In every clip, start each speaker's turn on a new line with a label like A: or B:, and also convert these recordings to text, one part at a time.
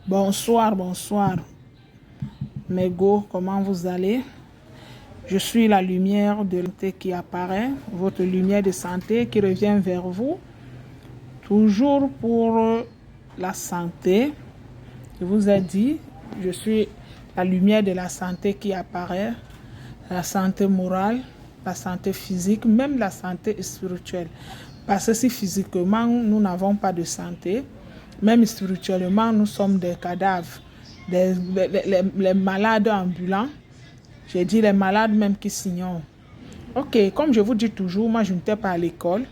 A: Bonsoir, bonsoir. Mego, comment vous allez? Je suis la lumière de santé qui apparaît, votre lumière de santé qui revient vers vous, toujours pour la santé. Je vous ai dit, je suis la lumière de la santé qui apparaît, la santé morale, la santé physique, même la santé spirituelle. Parce que si physiquement nous n'avons pas de santé, même spirituellement nous sommes des cadavres, les malades ambulants. J'ai dit les malades même qui s'ignorent. Ok, comme je vous dis toujours, moi je n'étais pas à l'école,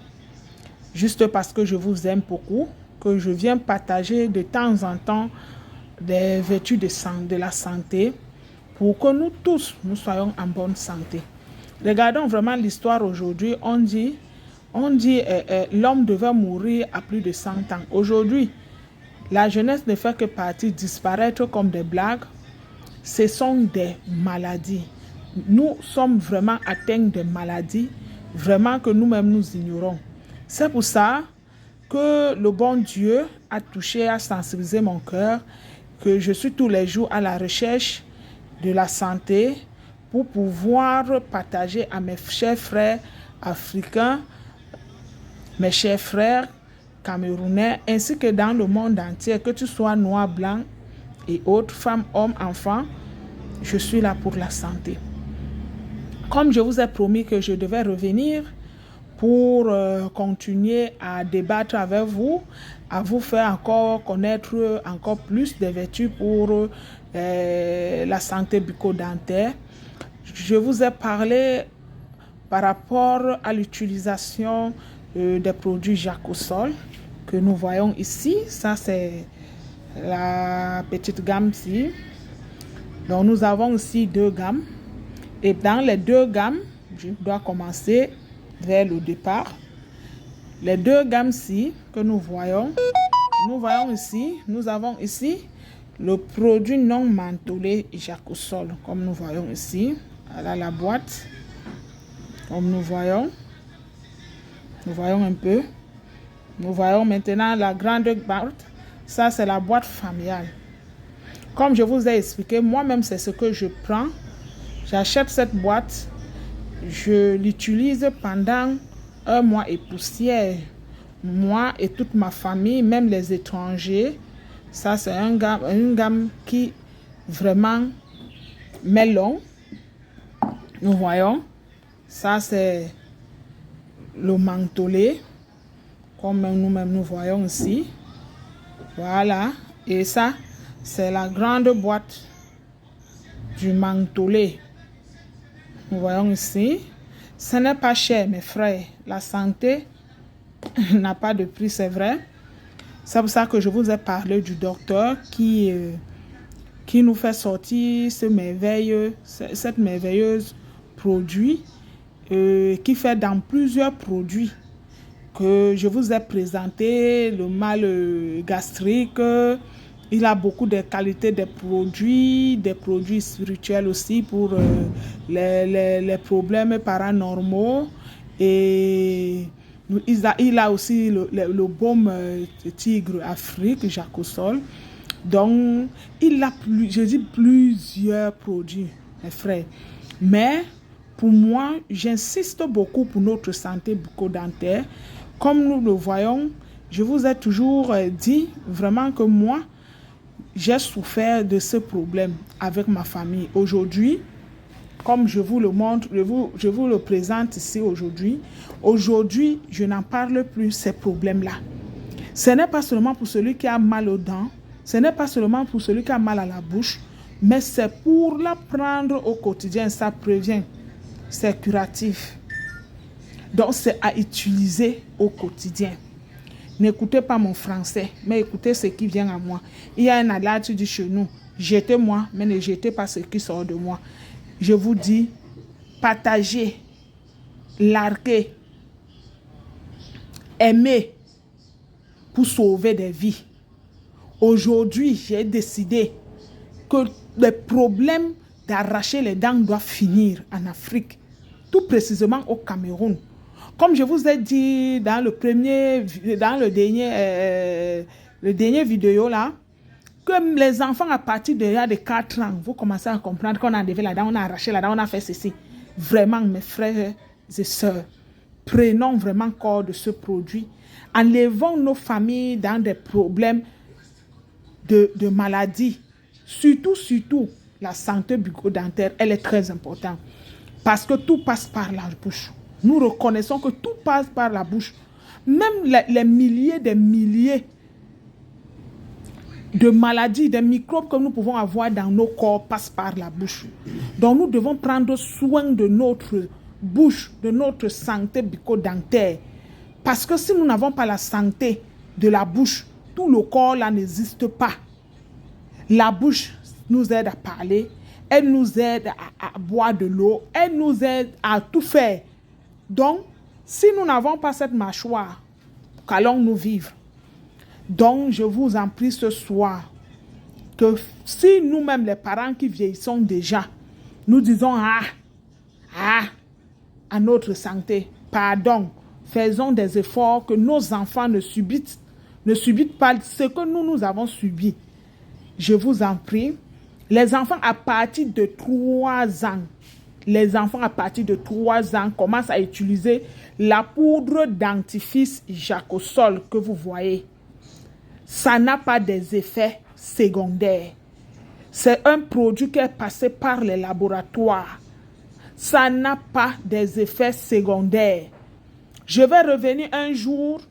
A: juste parce que je vous aime beaucoup, que je viens partager de temps en temps des vertus de la santé pour que nous tous, nous soyons en bonne santé. Regardons vraiment l'histoire aujourd'hui. On dit l'homme devait mourir à plus de 100 ans. Aujourd'hui, la jeunesse ne fait que partir disparaître comme des blagues. Ce sont des maladies. Nous sommes vraiment atteints de maladies, vraiment que nous-mêmes nous ignorons. C'est pour ça que le bon Dieu a touché, a sensibilisé mon cœur, que je suis tous les jours à la recherche de la santé pour pouvoir partager à mes chers frères africains, mes chers frères camerounais, ainsi que dans le monde entier, que tu sois noir, blanc et autres, femmes, hommes, enfants, je suis là pour la santé. Comme je vous ai promis que je devais revenir pour continuer à débattre avec vous, à vous faire encore connaître encore plus des vertus pour la santé bucco-dentaire. Je vous ai parlé par rapport à l'utilisation des produits Jacosol que nous voyons ici. Ça, c'est la petite gamme-ci. Donc, nous avons ici deux gammes. Et dans les deux gammes, je dois commencer vers le départ. Les deux gammes-ci que nous voyons ici, nous avons ici le produit non mentholé Jacosol, comme nous voyons ici. Voilà la boîte. Comme nous voyons un peu. Nous voyons maintenant la grande boîte. Ça, c'est la boîte familiale. Comme je vous ai expliqué, moi-même, c'est ce que je prends. J'achète cette boîte. Je l'utilise pendant 1 mois et poussière. Moi et toute ma famille, même les étrangers. Ça, c'est une gamme qui vraiment met long. Nous voyons. Ça, c'est le mentholé, comme nous-mêmes nous voyons ici. Voilà. Et ça, c'est la grande boîte du mentholé. Nous voyons ici. Ce n'est pas cher, mes frères. La santé n'a pas de prix, c'est vrai. C'est pour ça que je vous ai parlé du docteur qui nous fait sortir cette merveilleuse produit qui fait dans plusieurs produits que je vous ai présenté, le mal gastrique. Il a beaucoup de qualités des produits spirituels aussi pour les problèmes paranormaux. Et il a aussi le baume tigre Afrique, Jacosol. Donc, il a plusieurs produits, mes frères. Mais, pour moi, j'insiste beaucoup pour notre santé bucco-dentaire. Comme nous le voyons, je vous ai toujours dit vraiment que moi, j'ai souffert de ce problème avec ma famille. Aujourd'hui, comme je vous le montre, je vous le présente ici aujourd'hui. Aujourd'hui, je n'en parle plus ces problèmes-là. Ce n'est pas seulement pour celui qui a mal aux dents, ce n'est pas seulement pour celui qui a mal à la bouche, mais c'est pour la prendre au quotidien. Ça prévient, c'est curatif. Donc, c'est à utiliser au quotidien. N'écoutez pas mon français, mais écoutez ce qui vient à moi. Il y a un adage dit chez nous, jetez-moi, mais ne jetez pas ce qui sort de moi. Je vous dis, partagez, larguez, aimez pour sauver des vies. Aujourd'hui, j'ai décidé que les problèmes d'arracher les dents doivent finir en Afrique, tout précisément au Cameroun. Comme je vous ai dit dans le dernier vidéo là, Que les enfants, à partir de 4 ans, vous commencez à comprendre qu'on a enlevé la dent, on a arraché la dent, on a fait ceci. Vraiment, mes frères et sœurs, prenons vraiment corps de ce produit. Enlevons nos familles dans des problèmes de maladie. Surtout, la santé bucco-dentaire, elle est très importante. Parce que tout passe par la bouche. Nous reconnaissons que tout passe par la bouche. Même les milliers de maladies, des microbes que nous pouvons avoir dans nos corps passent par la bouche. Donc nous devons prendre soin de notre bouche, de notre santé bucco-dentaire. Parce que si nous n'avons pas la santé de la bouche, tout le corps là n'existe pas. La bouche nous aide à parler, elle nous aide à boire de l'eau, elle nous aide à tout faire. Donc, si nous n'avons pas cette mâchoire, qu'allons-nous vivre? Donc, je vous en prie ce soir, que si nous-mêmes, les parents qui vieillissons déjà, nous disons à notre santé, pardon, faisons des efforts que nos enfants ne subissent pas ce que nous avons subi. Je vous en prie, les enfants à partir de 3 ans, commencent à utiliser la poudre dentifrice Jacosol que vous voyez. Ça n'a pas des effets secondaires. C'est un produit qui est passé par les laboratoires. Ça n'a pas des effets secondaires. Je vais revenir un jour,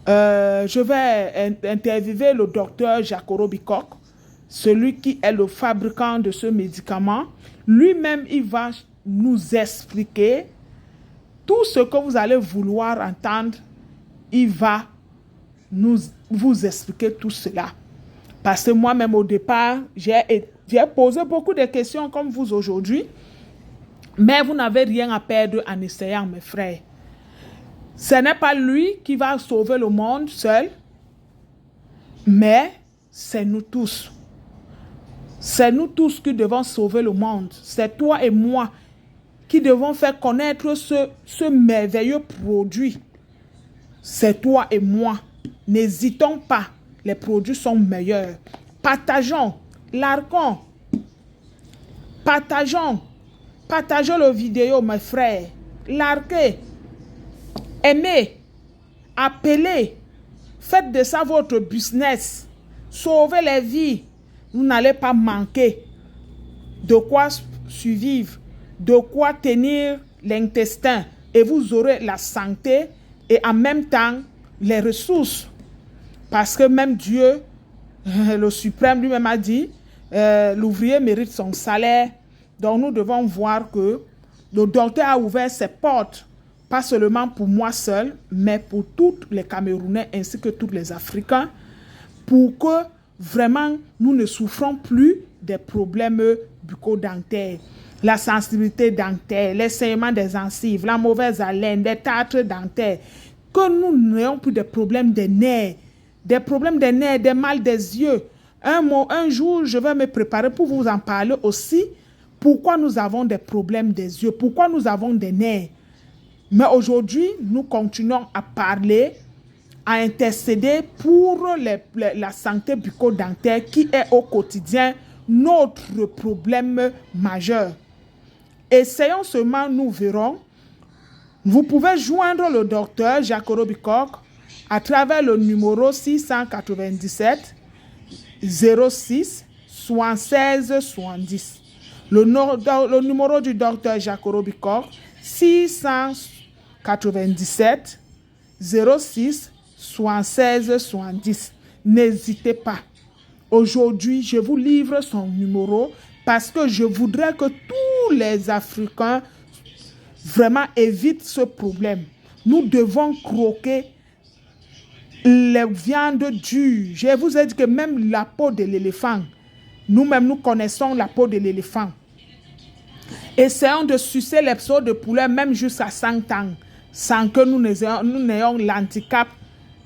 A: je vais interviewer le docteur Jacoro Bicoc, celui qui est le fabricant de ce médicament. Lui-même, il va nous expliquer tout ce que vous allez vouloir entendre. Il va vous expliquer tout cela. Parce que moi-même, au départ, j'ai posé beaucoup de questions comme vous aujourd'hui. Mais vous n'avez rien à perdre en essayant, mes frères. Ce n'est pas lui qui va sauver le monde seul, mais c'est nous tous. C'est nous tous qui devons sauver le monde. C'est toi et moi qui devons faire connaître ce merveilleux produit. C'est toi et moi. N'hésitons pas. Les produits sont meilleurs. Partageons. Larguons. Partageons le vidéo, mes frères. Larguez. Aimez. Appelez. Faites de ça votre business. Sauvez les vies. Vous n'allez pas manquer de quoi survivre, de quoi tenir l'intestin. Et vous aurez la santé et en même temps les ressources. Parce que même Dieu, le suprême lui-même a dit, l'ouvrier mérite son salaire. Donc nous devons voir que le docteur a ouvert ses portes, pas seulement pour moi seul, mais pour tous les Camerounais ainsi que tous les Africains, pour que vraiment nous ne souffrons plus des problèmes bucco-dentaires. La sensibilité dentaire, les saignements des gencives, la mauvaise haleine, les tartres dentaires, que nous n'ayons plus de problèmes des nerfs, des mal des yeux. Un jour, je vais me préparer pour vous en parler aussi. Pourquoi nous avons des problèmes des yeux? Pourquoi nous avons des nerfs? Mais aujourd'hui, nous continuons à parler, à intercéder pour la santé bucco-dentaire qui est au quotidien notre problème majeur. Essayons seulement, nous verrons. Vous pouvez joindre le docteur Jacoro Bicoc à travers le numéro 697 06 76 70. Le numéro du docteur Jacoro Bicoc, 697 06 76 70. N'hésitez pas. Aujourd'hui, je vous livre son numéro parce que je voudrais que tous les Africains vraiment évitent ce problème. Nous devons croquer les viandes dures. Je vous ai dit que même la peau de l'éléphant, nous-mêmes, nous connaissons la peau de l'éléphant. Essayons de sucer les peaux de poulet même jusqu'à 100 ans sans que nous n'ayons l'handicap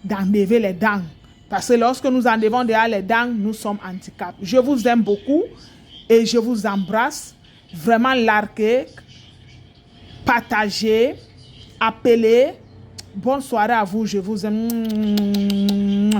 A: d'enlever les dents. Parce que lorsque nous enlevons déjà les dents, nous sommes handicapés. Je vous aime beaucoup et je vous embrasse. Vraiment larguez, partagez, appelez. Bonne soirée à vous, je vous aime.